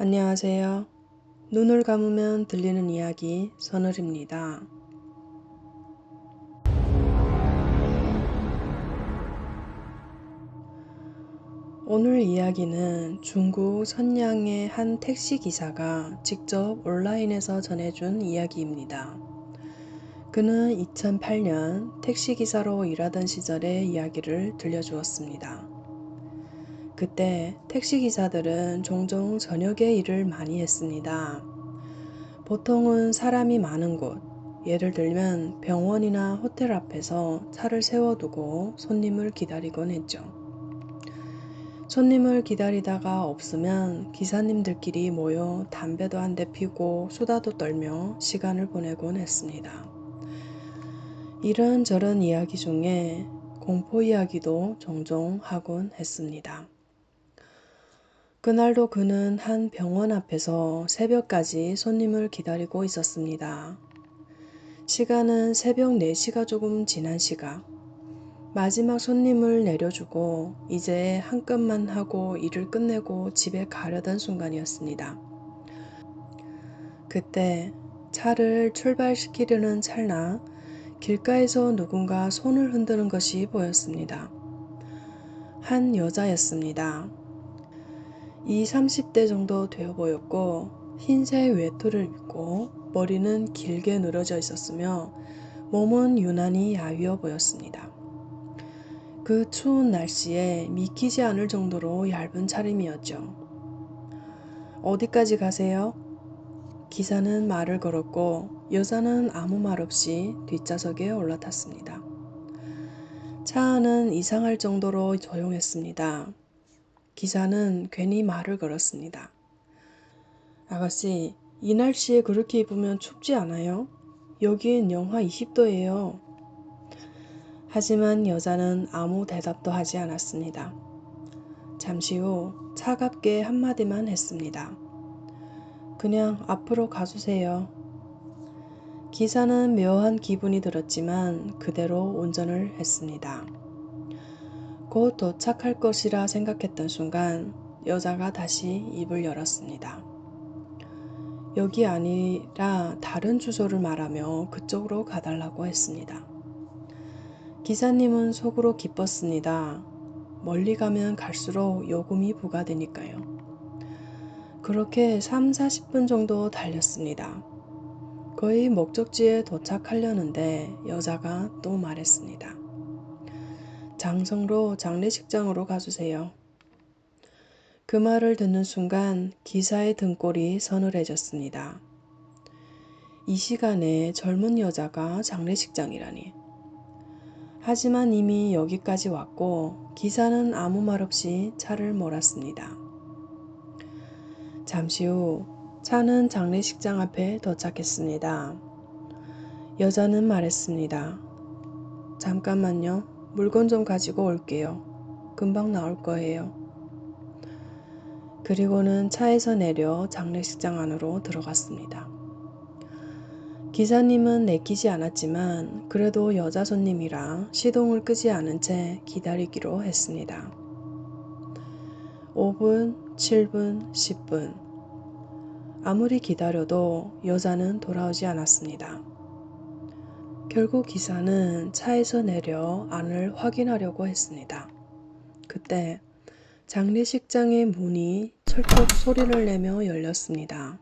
안녕하세요. 눈을 감으면 들리는 이야기 선을입니다. 오늘 이야기는 중국 선양의 한 택시 기사가 직접 온라인에서 전해준 이야기입니다. 그는 2008년 택시 기사로 일하던 시절의 이야기를 들려주었습니다. 그때 택시 기사들은 종종 저녁에 일을 많이 했습니다. 보통은 사람이 많은 곳, 예를 들면 병원이나 호텔 앞에서 차를 세워두고 손님을 기다리곤 했죠. 손님을 기다리다가 없으면 기사님들끼리 모여 담배도 한 대 피고 수다도 떨며 시간을 보내곤 했습니다. 이런저런 이야기 중에 공포 이야기도 종종 하곤 했습니다. 그날도 그는 한 병원 앞에서 새벽까지 손님을 기다리고 있었습니다. 시간은 새벽 4시가 조금 지난 시각. 마지막 손님을 내려주고 이제 한 건만 하고 일을 끝내고 집에 가려던 순간이었습니다. 그때 차를 출발시키려는 찰나 길가에서 누군가 손을 흔드는 것이 보였습니다. 한 여자였습니다. 20, 30대 정도 되어 보였고 흰색 외투를 입고 머리는 길게 늘어져 있었으며 몸은 유난히 야위어 보였습니다. 그 추운 날씨에 믿기지 않을 정도로 얇은 차림이었죠. 어디까지 가세요? 기사는 말을 걸었고 여자는 아무 말 없이 뒷좌석에 올라탔습니다. 차 안은 이상할 정도로 조용했습니다. 기사는 괜히 말을 걸었습니다. 아가씨, 이 날씨에 그렇게 입으면 춥지 않아요? 여긴 영하 20도예요. 하지만 여자는 아무 대답도 하지 않았습니다. 잠시 후 차갑게 한마디만 했습니다. 그냥 앞으로 가주세요. 기사는 묘한 기분이 들었지만 그대로 운전을 했습니다. 곧 도착할 것이라 생각했던 순간 여자가 다시 입을 열었습니다. 여기 아니라 다른 주소를 말하며 그쪽으로 가달라고 했습니다. 기사님은 속으로 기뻤습니다. 멀리 가면 갈수록 요금이 부과되니까요. 그렇게 3, 40분 정도 달렸습니다. 거의 목적지에 도착하려는데 여자가 또 말했습니다. 장성로 장례식장으로 가주세요. 그 말을 듣는 순간 기사의 등골이 서늘해졌습니다. 이 시간에 젊은 여자가 장례식장이라니. 하지만 이미 여기까지 왔고 기사는 아무 말 없이 차를 몰았습니다. 잠시 후 차는 장례식장 앞에 도착했습니다. 여자는 말했습니다. 잠깐만요. 물건 좀 가지고 올게요. 금방 나올 거예요. 그리고는 차에서 내려 장례식장 안으로 들어갔습니다. 기사님은 내키지 않았지만 그래도 여자 손님이라 시동을 끄지 않은 채 기다리기로 했습니다. 5분, 7분, 10분. 아무리 기다려도 여자는 돌아오지 않았습니다. 결국 기사는 차에서 내려 안을 확인하려고 했습니다. 그때 장례식장의 문이 철컥 소리를 내며 열렸습니다.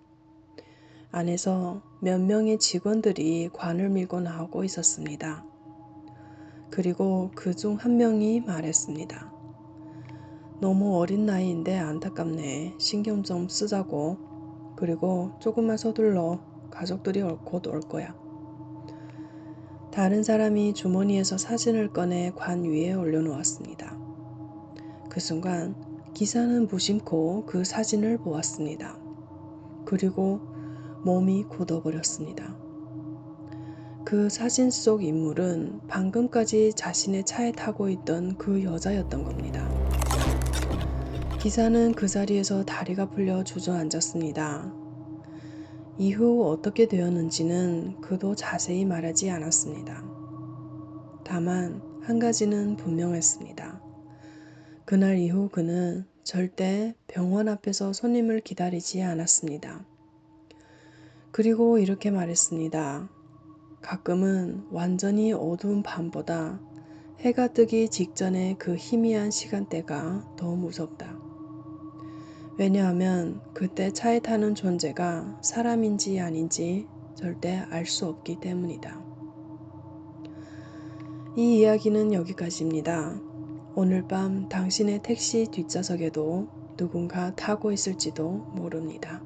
안에서 몇 명의 직원들이 관을 밀고 나오고 있었습니다. 그리고 그 중 한 명이 말했습니다. 너무 어린 나이인데 안타깝네. 신경 좀 쓰자고. 그리고 조금만 서둘러. 가족들이 곧 올 거야. 다른 사람이 주머니에서 사진을 꺼내 관 위에 올려놓았습니다. 그 순간 기사는 무심코 그 사진을 보았습니다. 그리고 몸이 굳어버렸습니다. 그 사진 속 인물은 방금까지 자신의 차에 타고 있던 그 여자였던 겁니다. 기사는 그 자리에서 다리가 풀려 주저앉았습니다. 이후 어떻게 되었는지는 그도 자세히 말하지 않았습니다. 다만 한 가지는 분명했습니다. 그날 이후 그는 절대 병원 앞에서 손님을 기다리지 않았습니다. 그리고 이렇게 말했습니다. 가끔은 완전히 어두운 밤보다 해가 뜨기 직전의 그 희미한 시간대가 더 무섭다. 왜냐하면 그때 차에 타는 존재가 사람인지 아닌지 절대 알 수 없기 때문이다. 이 이야기는 여기까지입니다. 오늘 밤 당신의 택시 뒷좌석에도 누군가 타고 있을지도 모릅니다.